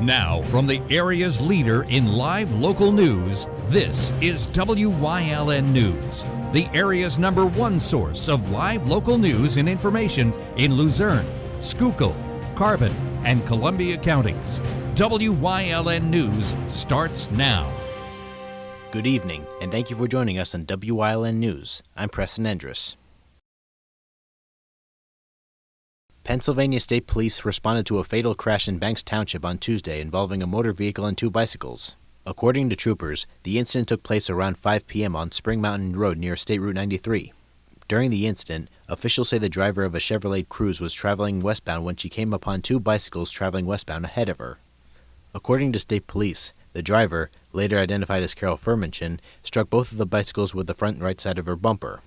Now, from the area's leader in live local news, this is WYLN News, the area's #1 source of live local news and information in Luzerne, Schuylkill, Carbon, and Columbia counties. WYLN News starts now. Good evening, and thank you for joining us on WYLN News. I'm Preston Endress. Pennsylvania State Police responded to a fatal crash in Banks Township on Tuesday involving a motor vehicle and 2 bicycles. According to troopers, the incident took place around 5 p.m. on Spring Mountain Road near State Route 93. During the incident, officials say the driver of a Chevrolet Cruze was traveling westbound when she came upon 2 bicycles traveling westbound ahead of her. According to state police, the driver, later identified as Carol Furmanchin, struck both of the bicycles with the front right side of her bumper.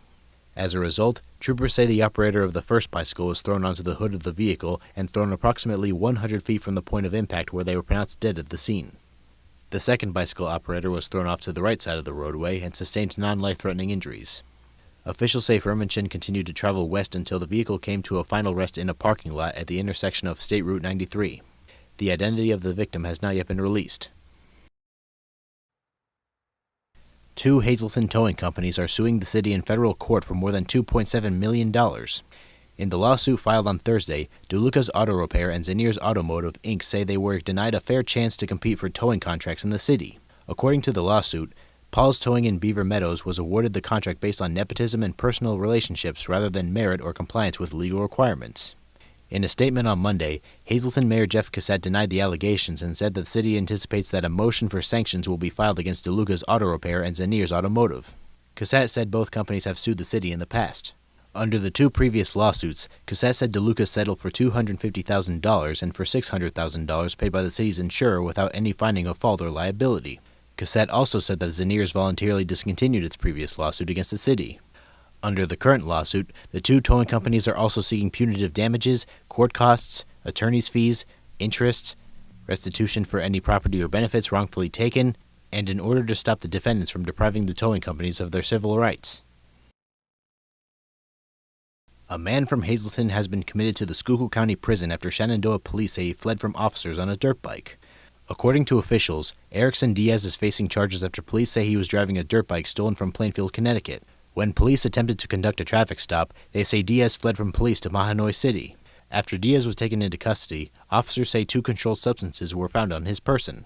As a result, troopers say the operator of the first bicycle was thrown onto the hood of the vehicle and thrown approximately 100 feet from the point of impact, where they were pronounced dead at the scene. The second bicycle operator was thrown off to the right side of the roadway and sustained non-life-threatening injuries. Officials say Furmanchin continued to travel west until the vehicle came to a final rest in a parking lot at the intersection of State Route 93. The identity of the victim has not yet been released. 2 Hazleton towing companies are suing the city in federal court for more than $2.7 million. In the lawsuit filed on Thursday, DeLuca's Auto Repair and Zaniers Automotive, Inc. say they were denied a fair chance to compete for towing contracts in the city. According to the lawsuit, Paul's Towing in Beaver Meadows was awarded the contract based on nepotism and personal relationships rather than merit or compliance with legal requirements. In a statement on Monday, Hazleton Mayor Jeff Cassett denied the allegations and said that the city anticipates that a motion for sanctions will be filed against DeLuca's Auto Repair and Zaniers Automotive. Cassett said both companies have sued the city in the past. Under the 2 previous lawsuits, Cassett said DeLuca settled for $250,000 and for $600,000 paid by the city's insurer without any finding of fault or liability. Cassett also said that Zaniers voluntarily discontinued its previous lawsuit against the city. Under the current lawsuit, the 2 towing companies are also seeking punitive damages, court costs, attorney's fees, interest, restitution for any property or benefits wrongfully taken, and in order to stop the defendants from depriving the towing companies of their civil rights. A man from Hazleton has been committed to the Schuylkill County Prison after Shenandoah police say he fled from officers on a dirt bike. According to officials, Erickson Diaz is facing charges after police say he was driving a dirt bike stolen from Plainfield, Connecticut. When police attempted to conduct a traffic stop, they say Diaz fled from police to Mahanoy City. After Diaz was taken into custody, officers say 2 controlled substances were found on his person.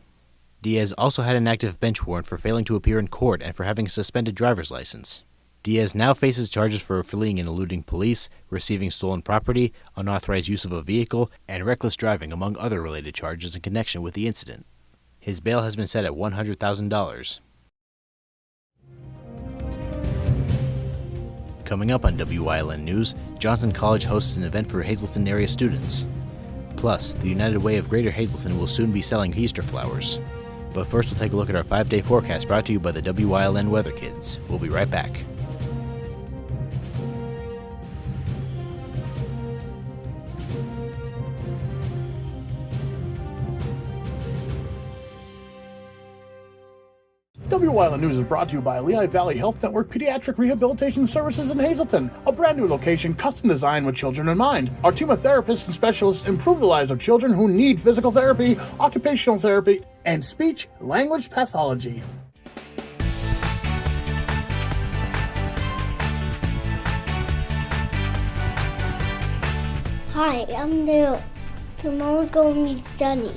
Diaz also had an active bench warrant for failing to appear in court and for having a suspended driver's license. Diaz now faces charges for fleeing and eluding police, receiving stolen property, unauthorized use of a vehicle, and reckless driving, among other related charges in connection with the incident. His bail has been set at $100,000. Coming up on WYLN News, Johnson College hosts an event for Hazleton area students. Plus, the United Way of Greater Hazleton will soon be selling Easter flowers. But first, we'll take a look at our 5-day forecast brought to you by the WYLN Weather Kids. We'll be right back. WYLN News is brought to you by Lehigh Valley Health Network Pediatric Rehabilitation Services in Hazleton, a brand new location custom designed with children in mind. Our team of therapists and specialists improve the lives of children who need physical therapy, occupational therapy, and speech-language pathology. Hi, I'm Neil. Tomorrow's going to be sunny.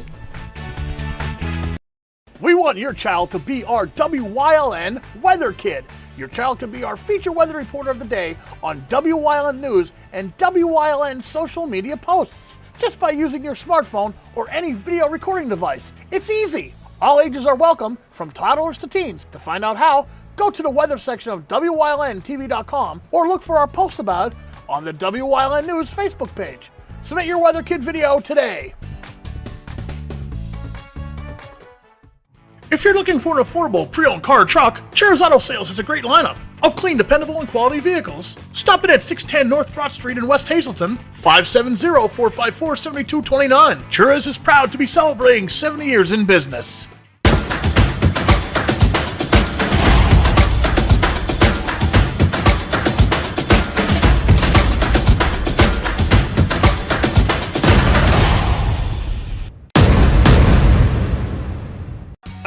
We want your child to be our WYLN Weather Kid. Your child can be our feature weather reporter of the day on WYLN News and WYLN social media posts, just by using your smartphone or any video recording device. It's easy. All ages are welcome, from toddlers to teens. To find out how, go to the weather section of WYLNTV.com or look for our post about it on the WYLN News Facebook page. Submit your Weather Kid video today. If you're looking for an affordable pre-owned car or truck, Cher's Auto Sales has a great lineup of clean, dependable, and quality vehicles. Stop in at 610 North Broad Street in West Hazleton, 570-454-7229. Cher's is proud to be celebrating 70 years in business.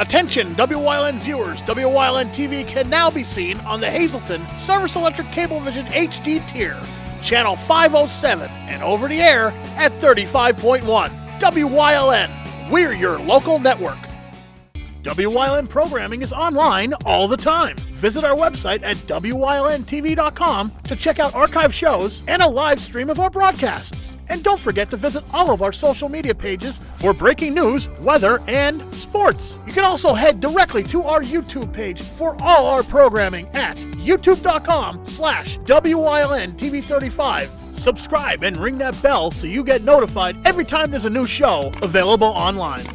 Attention, WYLN viewers! WYLN TV can now be seen on the Hazleton Service Electric Cablevision HD tier, channel 507, and over the air at 35.1. WYLN, we're your local network. WYLN programming is online all the time. Visit our website at WYLNTV.com to check out archive shows and a live stream of our broadcasts. And don't forget to visit all of our social media pages for breaking news, weather, and sports. You can also head directly to our YouTube page for all our programming at youtube.com/WYLNTV35. Subscribe and ring that bell so you get notified every time there's a new show available online.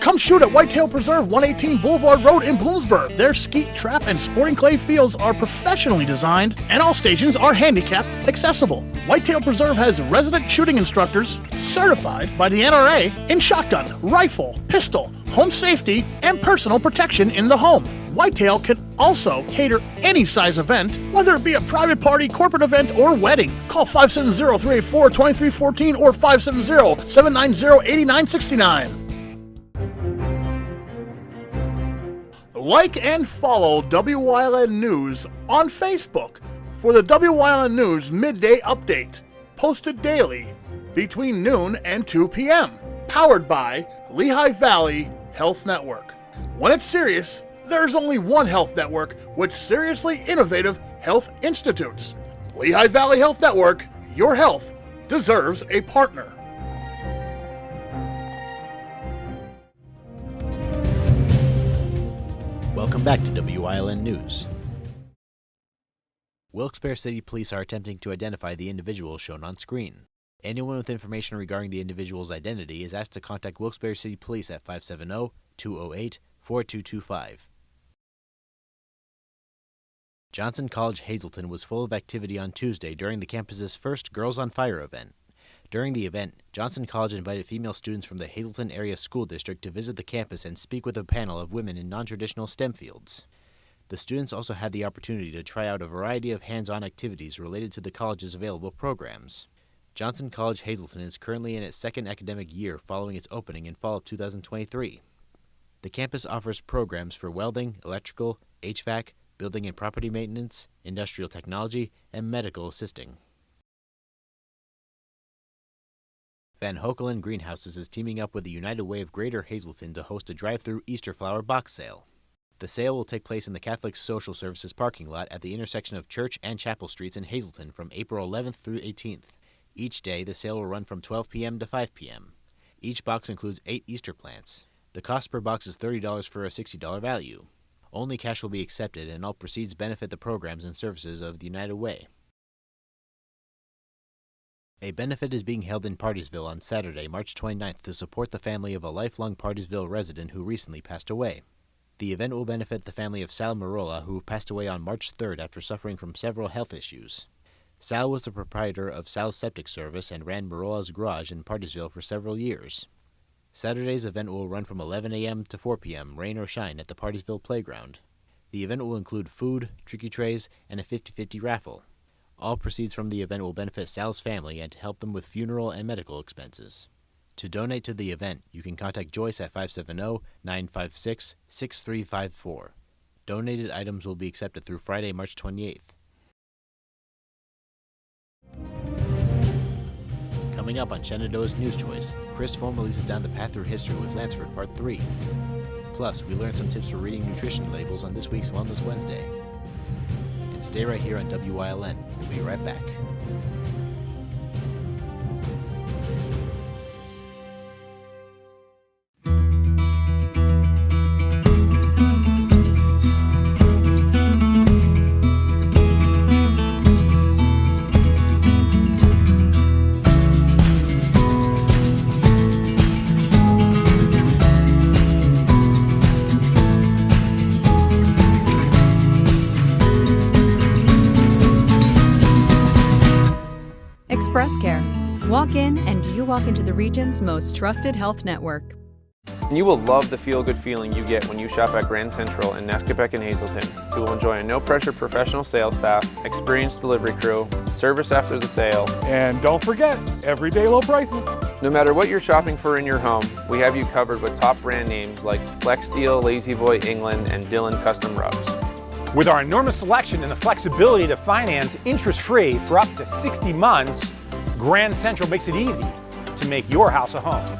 Come shoot at Whitetail Preserve, 118 Boulevard Road in Bloomsburg. Their skeet, trap, and sporting clay fields are professionally designed, and all stations are handicapped accessible. Whitetail Preserve has resident shooting instructors certified by the NRA in shotgun, rifle, pistol, home safety, and personal protection in the home. Whitetail can also cater any size event, whether it be a private party, corporate event, or wedding. Call 570-384-2314 or 570-790-8969. Like and follow WYLN News on Facebook for the WYLN News Midday Update, posted daily between noon and 2 p.m., powered by Lehigh Valley Health Network. When it's serious, there's only one health network with seriously innovative health institutes. Lehigh Valley Health Network, your health deserves a partner. Welcome back to WYLN News. Wilkes-Barre City Police are attempting to identify the individuals shown on screen. Anyone with information regarding the individual's identity is asked to contact Wilkes-Barre City Police at 570-208-4225. Johnson College Hazleton was full of activity on Tuesday during the campus's first Girls on Fire event. During the event, Johnson College invited female students from the Hazleton Area School District to visit the campus and speak with a panel of women in non-traditional STEM fields. The students also had the opportunity to try out a variety of hands-on activities related to the college's available programs. Johnson College Hazleton is currently in its second academic year following its opening in fall of 2023. The campus offers programs for welding, electrical, HVAC, building and property maintenance, industrial technology, and medical assisting. Van Hokelen Greenhouses is teaming up with the United Way of Greater Hazleton to host a drive-through Easter flower box sale. The sale will take place in the Catholic Social Services parking lot at the intersection of Church and Chapel Streets in Hazleton from April 11th through 18th. Each day, the sale will run from 12 p.m. to 5 p.m. Each box includes 8 Easter plants. The cost per box is $30 for a $60 value. Only cash will be accepted, and all proceeds benefit the programs and services of the United Way. A benefit is being held in Partysville on Saturday, March 29th to support the family of a lifelong Partysville resident who recently passed away. The event will benefit the family of Sal Marola, who passed away on March 3rd after suffering from several health issues. Sal was the proprietor of Sal's Septic Service and ran Marola's Garage in Partysville for several years. Saturday's event will run from 11 a.m. to 4 p.m., rain or shine, at the Partysville Playground. The event will include food, tricky trays, and a 50-50 raffle. All proceeds from the event will benefit Sal's family and to help them with funeral and medical expenses. To donate to the event, you can contact Joyce at 570-956-6354. Donated items will be accepted through Friday, March 28th. Coming up on Shenandoah's News Choice, Chris Foam releases Down the Path Through History with Lansford Part 3. Plus, we learn some tips for reading nutrition labels on this week's Wellness Wednesday. And stay right here on WYLN. We'll be right back. Express Care. Walk in and you walk into the region's most trusted health network. You will love the feel-good feeling you get when you shop at Grand Central in Nescopeck and Hazleton. You will enjoy a no-pressure professional sales staff, experienced delivery crew, service after the sale, and don't forget, everyday low prices. No matter what you're shopping for in your home, we have you covered with top brand names like Flex Steel, Lazy Boy, England, and Dylan Custom Rugs. With our enormous selection and the flexibility to finance interest-free for up to 60 months, Grand Central makes it easy to make your house a home.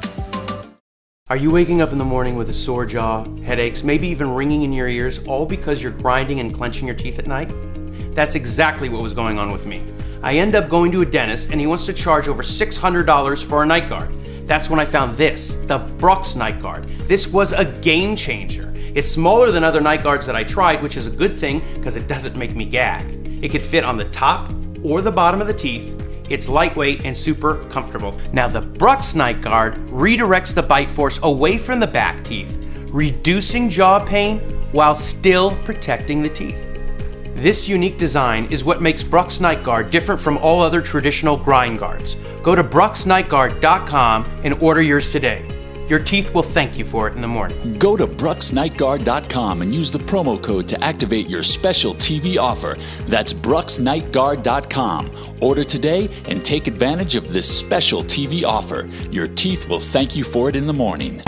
Are you waking up in the morning with a sore jaw, headaches, maybe even ringing in your ears, all because you're grinding and clenching your teeth at night? That's exactly what was going on with me. I end up going to a dentist and he wants to charge over $600 for a night guard. That's when I found this, the Brooks Night Guard. This was a game changer. It's smaller than other night guards that I tried, which is a good thing because it doesn't make me gag. It could fit on the top or the bottom of the teeth. It's lightweight and super comfortable. Now the Brooks Night Guard redirects the bite force away from the back teeth, reducing jaw pain while still protecting the teeth. This unique design is what makes Brooks Night Guard different from all other traditional grind guards. Go to brooksnightguard.com and order yours today. Your teeth will thank you for it in the morning. Go to brooksnightguard.com and use the promo code to activate your special TV offer. That's brooksnightguard.com. Order today and take advantage of this special TV offer. Your teeth will thank you for it in the morning.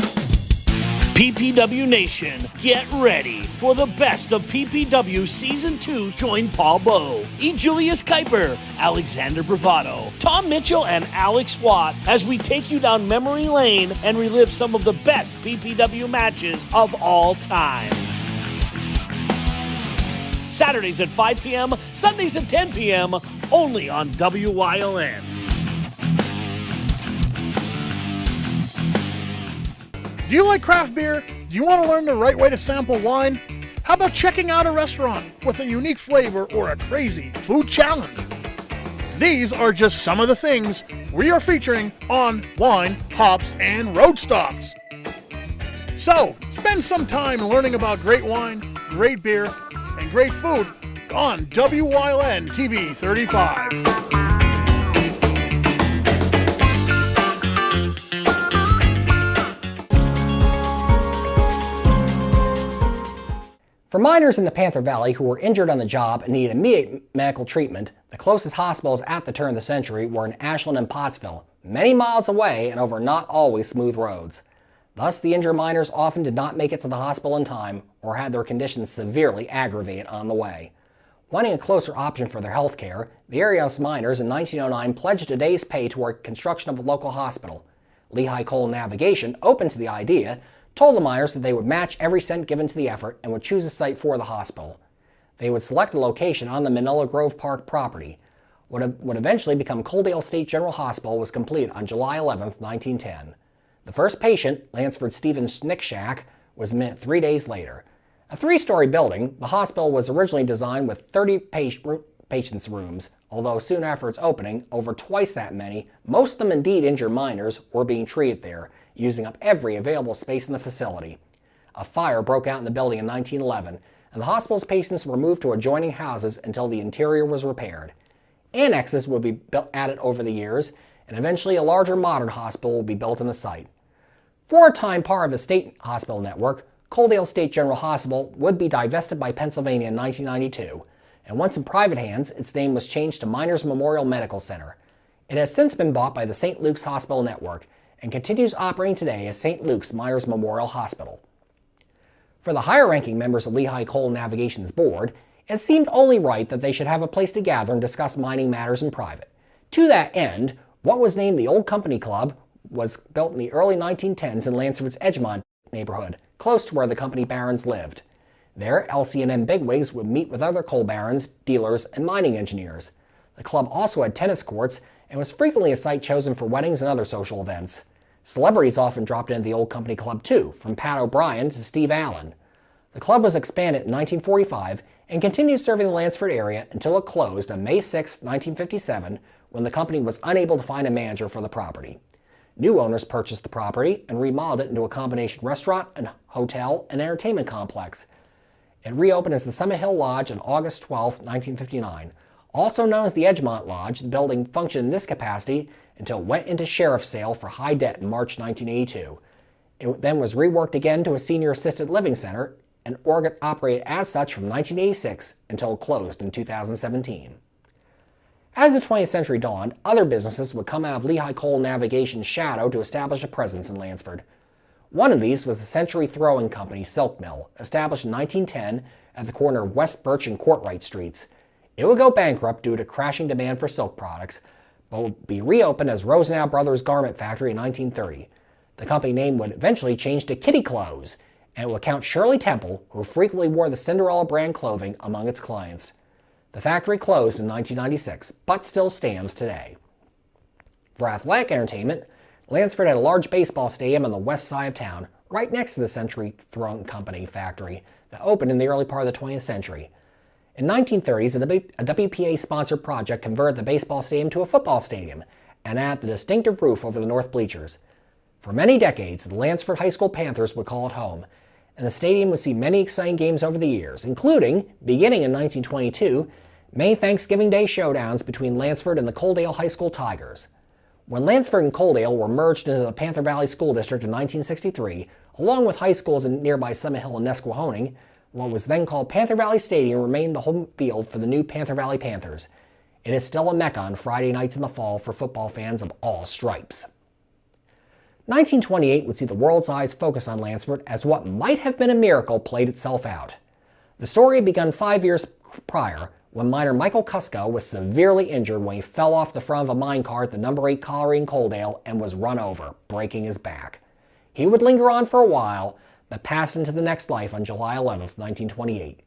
PPW Nation, get ready for the best of PPW Season 2. Join Paul Bowe, E. Julius Kuiper, Alexander Bravado, Tom Mitchell, and Alex Watt as we take you down memory lane and relive some of the best PPW matches of all time. Saturdays at 5 p.m., Sundays at 10 p.m., only on WYLN. Do you like craft beer? Do you want to learn the right way to sample wine? How about checking out a restaurant with a unique flavor or a crazy food challenge? These are just some of the things we are featuring on Wine, Hops, and Road Stops. So, spend some time learning about great wine, great beer, and great food on WYLN TV 35. For miners in the Panther Valley who were injured on the job and needed immediate medical treatment, the closest hospitals at the turn of the century were in Ashland and Pottsville, many miles away and over not always smooth roads. Thus, the injured miners often did not make it to the hospital in time or had their conditions severely aggravated on the way. Wanting a closer option for their health care, the area's miners in 1909 pledged a day's pay toward construction of a local hospital. Lehigh Coal Navigation, open to the idea, told the miners that they would match every cent given to the effort and would choose a site for the hospital. They would select a location on the Manila Grove Park property. What would eventually become Coaldale State General Hospital was completed on July 11, 1910. The first patient, Lansford Stephen Snickshack, was admitted 3 days later. A 3-story building, the hospital was originally designed with 30 patients' rooms, although soon after its opening, over twice that many, most of them indeed injured miners, were being treated there, using up every available space in the facility. A fire broke out in the building in 1911, and the hospital's patients were moved to adjoining houses until the interior was repaired. Annexes would be added over the years, and eventually a larger modern hospital will be built on the site. For a time part of the state hospital network, Coaldale State General Hospital would be divested by Pennsylvania in 1992, and once in private hands, its name was changed to Miners Memorial Medical Center. It has since been bought by the St. Luke's Hospital Network, and continues operating today as St. Luke's Miners Memorial Hospital. For the higher-ranking members of Lehigh Coal Navigation's board, it seemed only right that they should have a place to gather and discuss mining matters in private. To that end, what was named the Old Company Club was built in the early 1910s in Lansford's Edgemont neighborhood, close to where the company barons lived. There, LC&M bigwigs would meet with other coal barons, dealers, and mining engineers. The club also had tennis courts and was frequently a site chosen for weddings and other social events. Celebrities often dropped into the Old Company Club too, from Pat O'Brien to Steve Allen. The club was expanded in 1945 and continued serving the Lansford area until it closed on May 6, 1957, when the company was unable to find a manager for the property. New owners purchased the property and remodeled it into a combination restaurant and hotel and entertainment complex. It reopened as the Summit Hill Lodge on August 12, 1959. Also known as the Edgemont Lodge, the building functioned in this capacity until it went into sheriff's sale for high debt in March 1982. It then was reworked again to a senior assisted living center and operated as such from 1986 until it closed in 2017. As the 20th century dawned, other businesses would come out of Lehigh Coal Navigation's shadow to establish a presence in Lansford. One of these was the Century Throwing Company Silk Mill, established in 1910 at the corner of West Birch and Courtwright Streets. It would go bankrupt due to crashing demand for silk products, but would be reopened as Rosenau Brothers Garment Factory in 1930. The company name would eventually change to Kitty Clothes, and it would count Shirley Temple, who frequently wore the Cinderella brand clothing, among its clients. The factory closed in 1996, but still stands today. For athletic entertainment, Lansford had a large baseball stadium on the west side of town, right next to the Century Throwing Company factory that opened in the early part of the 20th century. In the 1930s, a WPA-sponsored project converted the baseball stadium to a football stadium and added the distinctive roof over the north bleachers. For many decades, the Lansford High School Panthers would call it home, and the stadium would see many exciting games over the years, including, beginning in 1922, May Thanksgiving Day showdowns between Lansford and the Coaldale High School Tigers. When Lansford and Coaldale were merged into the Panther Valley School District in 1963, along with high schools in nearby Summit Hill and Nesquehoning, what was then called Panther Valley Stadium remained the home field for the new Panther Valley Panthers. It is still a mecca on Friday nights in the fall for football fans of all stripes. 1928 would see the world's eyes focus on Lansford as what might have been a miracle played itself out. The story had begun 5 years prior, when miner Michael Kusko was severely injured when he fell off the front of a minecart at the No. 8 colliery in Coaldale and was run over, breaking his back. He would linger on for a while, but passed into the next life on July 11, 1928.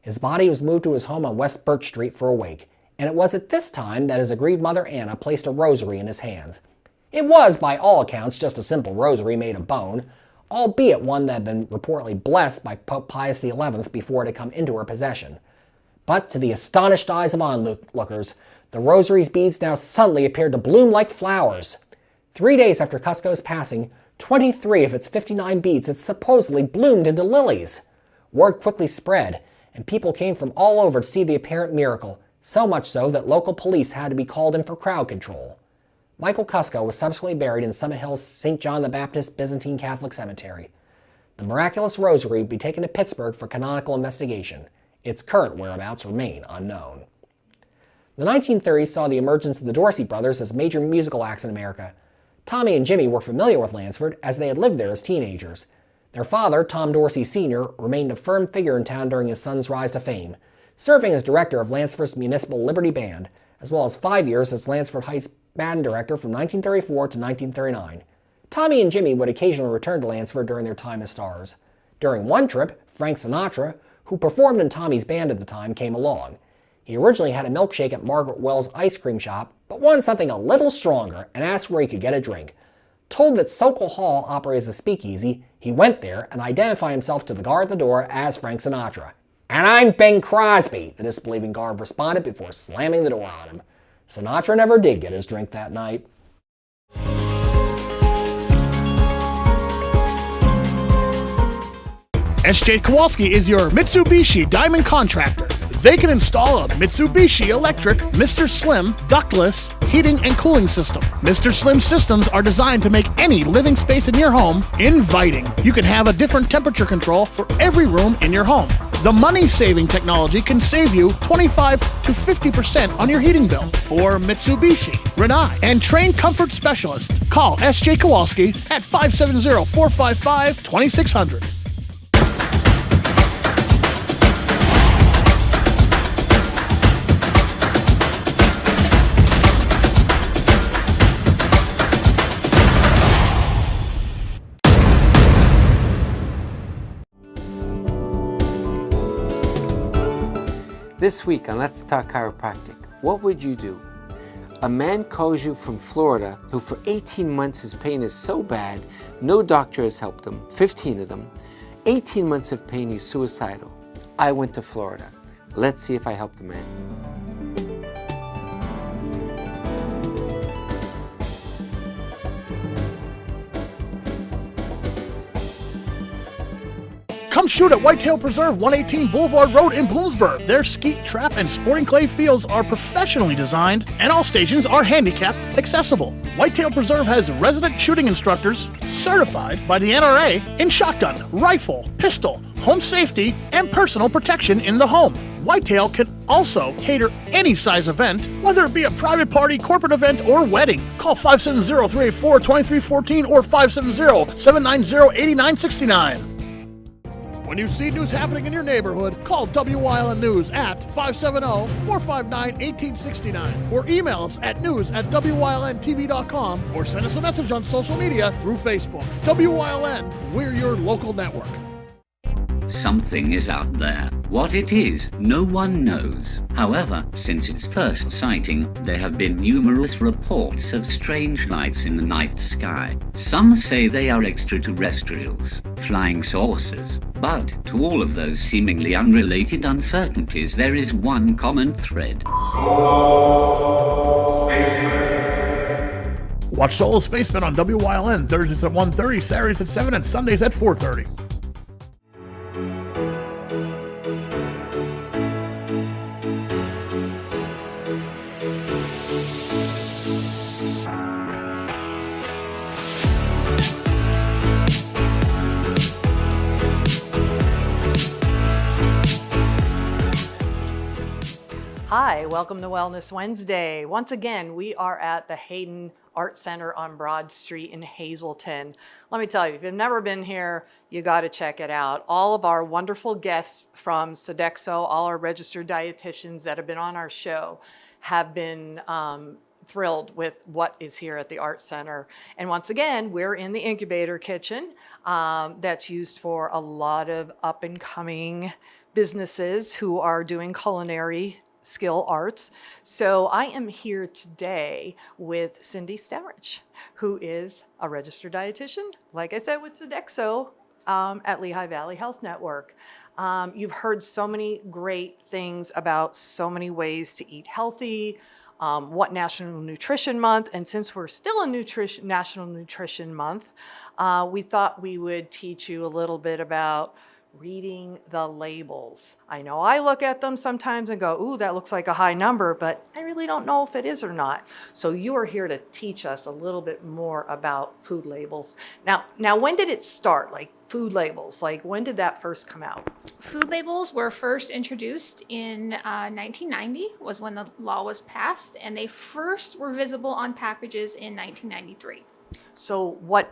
His body was moved to his home on West Birch Street for a wake, and it was at this time that his aggrieved mother Anna placed a rosary in his hands. It was, by all accounts, just a simple rosary made of bone, albeit one that had been reportedly blessed by Pope Pius XI before it had come into her possession. But to the astonished eyes of onlookers, the rosary's beads now suddenly appeared to bloom like flowers. 3 days after Kusko's passing, 23 of its 59 beads had supposedly bloomed into lilies. Word quickly spread, and people came from all over to see the apparent miracle, so much so that local police had to be called in for crowd control. Michael Kusko was subsequently buried in Summit Hill's St. John the Baptist Byzantine Catholic Cemetery. The miraculous rosary would be taken to Pittsburgh for canonical investigation. Its current whereabouts remain unknown. The 1930s saw the emergence of the Dorsey brothers as major musical acts in America. Tommy and Jimmy were familiar with Lansford as they had lived there as teenagers. Their father, Tom Dorsey Sr., remained a firm figure in town during his son's rise to fame, serving as director of Lansford's Municipal Liberty Band, as well as 5 years as Lansford Heights band director from 1934 to 1939. Tommy and Jimmy would occasionally return to Lansford during their time as stars. During one trip, Frank Sinatra, who performed in Tommy's band at the time, came along. He originally had a milkshake at Margaret Wells' ice cream shop, but wanted something a little stronger and asked where he could get a drink. Told that Sokol Hall operates a speakeasy, he went there and identified himself to the guard at the door as Frank Sinatra. "And I'm Bing Crosby," the disbelieving guard responded before slamming the door on him. Sinatra never did get his drink that night. SJ Kowalski is your Mitsubishi Diamond Contractor. They can install a Mitsubishi electric Mr. Slim ductless heating and cooling system. Mr. Slim systems are designed to make any living space in your home inviting. You can have a different temperature control for every room in your home. The money-saving technology can save you 25 to 50% on your heating bill. For Mitsubishi, Rinnai, and trained comfort specialists, call SJ Kowalski at 570-455-2600. This week on Let's Talk Chiropractic, what would you do? A man calls you from Florida who for 18 months his pain is so bad, no doctor has helped him, 15 of them. 18 months of pain, he's suicidal. I went to Florida. Let's see if I help the man. Come shoot at Whitetail Preserve, 118 Boulevard Road in Bloomsburg. Their skeet, trap, and sporting clay fields are professionally designed, and all stations are handicapped accessible. Whitetail Preserve has resident shooting instructors certified by the NRA in shotgun, rifle, pistol, home safety, and personal protection in the home. Whitetail can also cater any size event, whether it be a private party, corporate event, or wedding. Call 570-384-2314 or 570-790-8969. When you see news happening in your neighborhood, call WYLN News at 570-459-1869 or email us at news@wylntv.com or send us a message on social media through Facebook. WYLN, we're your local network. Something is out there. What it is, no one knows. However, since its first sighting, there have been numerous reports of strange lights in the night sky. Some say they are extraterrestrials, flying saucers. But to all of those seemingly unrelated uncertainties, there is one common thread. Solo Spaceman. Watch Solo Spaceman on WYLN Thursdays at 1:30, Saturdays at 7, and Sundays at 4:30. Hi, welcome to Wellness Wednesday. Once again, we are at the Hayden Art Center on Broad Street in Hazleton. Let me tell you, if you've never been here, you got to check it out. All of our wonderful guests from Sodexo, all our registered dietitians that have been on our show have been thrilled with what is here at the Art Center. And once again, we're in the incubator kitchen that's used for a lot of up and coming businesses who are doing culinary skill arts. So I am here today with Cindy Stemrich, who is a registered dietitian, like I said, with Sodexo at Lehigh Valley Health Network. You've heard so many great things about so many ways to eat healthy, what National Nutrition Month, and since we're still in National Nutrition Month, we thought we would teach you a little bit about reading the labels. I know I look at them sometimes and go, ooh, that looks like a high number, but I really don't know if it is or not. So you are here to teach us a little bit more about food labels. Now, when did it start? Like food labels, like when did that first come out? Food labels were first introduced in 1990 was when the law was passed, and they first were visible on packages in 1993. So what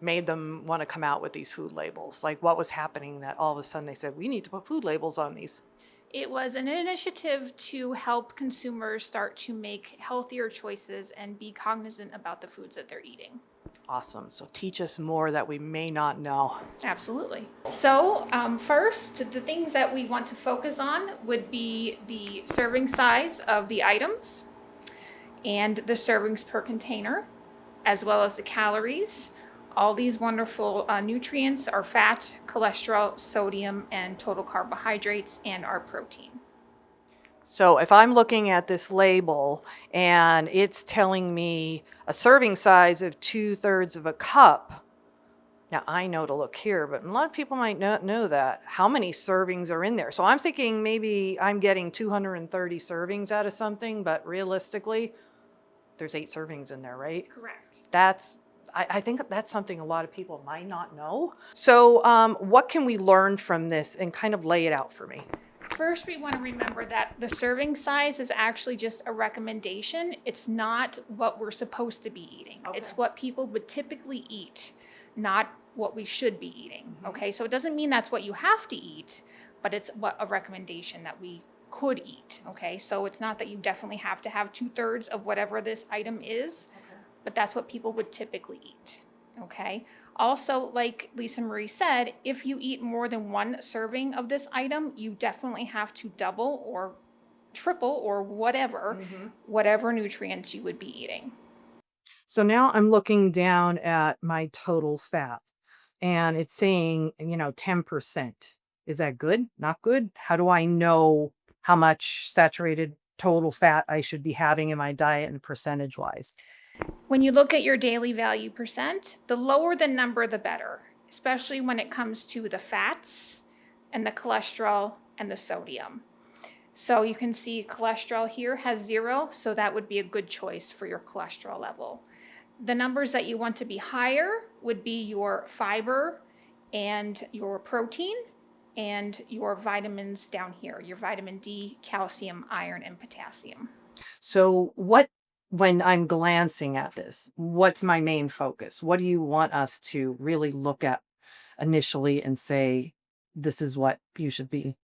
made them want to come out with these food labels? Like what was happening that all of a sudden they said, we need to put food labels on these? It was an initiative to help consumers start to make healthier choices and be cognizant about the foods that they're eating. Awesome. So teach us more that we may not know. Absolutely. So first, the things that we want to focus on would be the serving size of the items and the servings per container, as well as the calories. All these wonderful nutrients are fat, cholesterol, sodium, and total carbohydrates, and our protein. So if I'm looking at this label and it's telling me a serving size of 2/3 of a cup, now I know to look here, but a lot of people might not know that. How many servings are in there? So I'm thinking maybe I'm getting 230 servings out of something, but realistically, there's 8 servings in there, right? Correct. I think that's something a lot of people might not know. So what can we learn from this and kind of lay it out for me? First, we want to remember that the serving size is actually just a recommendation. It's not what we're supposed to be eating. Okay. It's what people would typically eat, not what we should be eating. Mm-hmm. Okay, so it doesn't mean that's what you have to eat, but it's what a recommendation that we could eat. Okay, so it's not that you definitely have to have 2/3 of whatever this item is. Okay. But that's what people would typically eat, okay? Also, like Lisa Marie said, if you eat more than 1 serving of this item, you definitely have to double or triple or whatever, whatever nutrients you would be eating. So now I'm looking down at my total fat and it's saying, 10%. Is that good? Not good? How do I know how much saturated total fat I should be having in my diet and percentage wise? When you look at your daily value percent, the lower the number, the better, especially when it comes to the fats and the cholesterol and the sodium. So you can see cholesterol here has 0, so that would be a good choice for your cholesterol level. The numbers that you want to be higher would be your fiber and your protein, and your vitamins down here, your vitamin D, calcium, iron, and potassium. So when I'm glancing at this, what's my main focus? What do you want us to really look at initially and say, this is what you should be?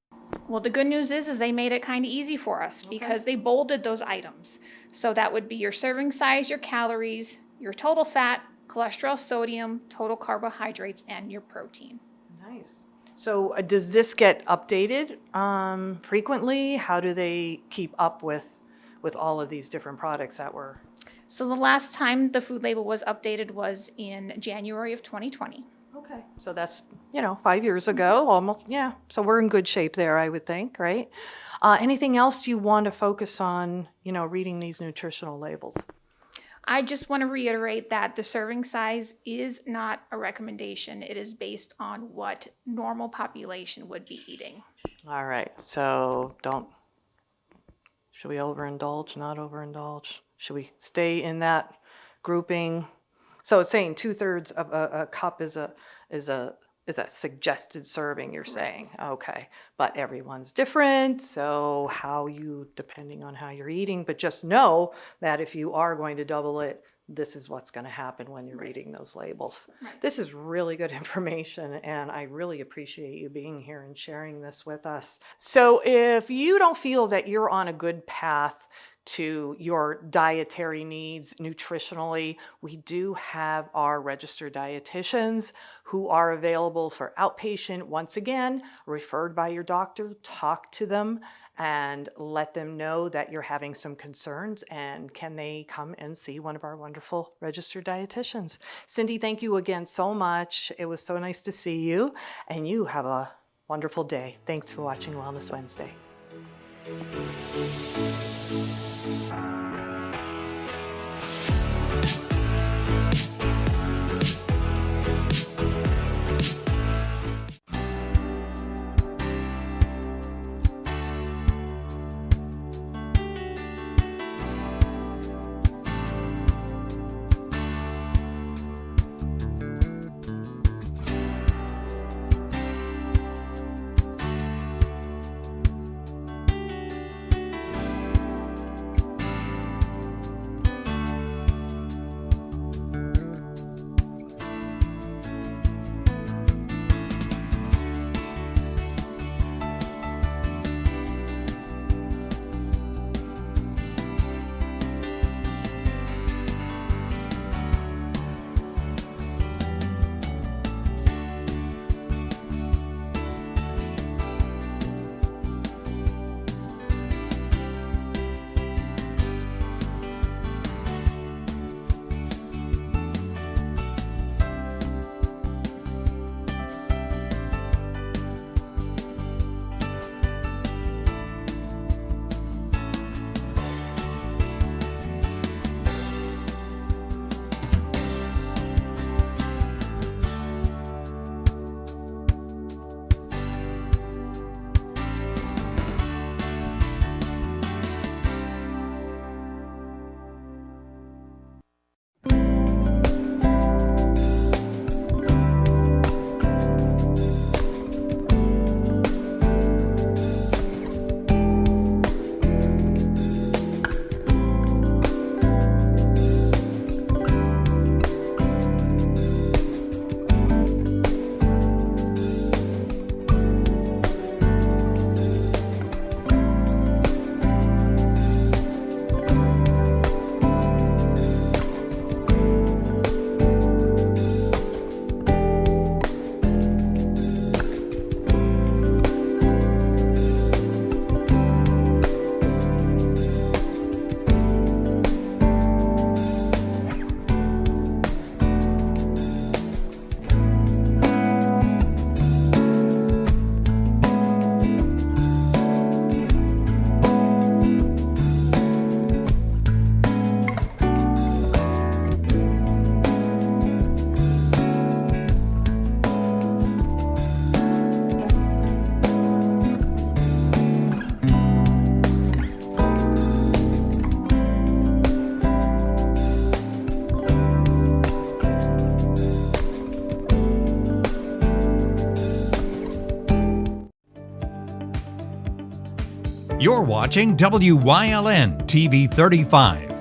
Well, the good news is they made it kind of easy for us because they bolded those items. So that would be your serving size, your calories, your total fat, cholesterol, sodium, total carbohydrates, and your protein. Nice. So does this get updated frequently? How do they keep up with all of these different products that were? So the last time the food label was updated was in January of 2020. Okay. So that's, 5 years ago, almost, yeah. So we're in good shape there, I would think, right? Anything else you want to focus on, reading these nutritional labels? I just want to reiterate that the serving size is not a recommendation. It is based on what normal population would be eating. All right. So should we overindulge, not overindulge? Should we stay in that grouping? So it's saying 2/3 of a cup is a suggested serving, you're saying. Okay. But everyone's different. So depending on how you're eating, but just know that if you are going to double it, this is what's going to happen when you're reading those labels. Right. This is really good information, and I really appreciate you being here and sharing this with us. So if you don't feel that you're on a good path to your dietary needs nutritionally, we do have our registered dietitians who are available for outpatient. Once again, referred by your doctor, talk to them and let them know that you're having some concerns, and can they come and see one of our wonderful registered dietitians. Cindy, thank you again so much. It was so nice to see you, and you have a wonderful day. Thanks for watching Wellness Wednesday. You're watching WYLN TV 35.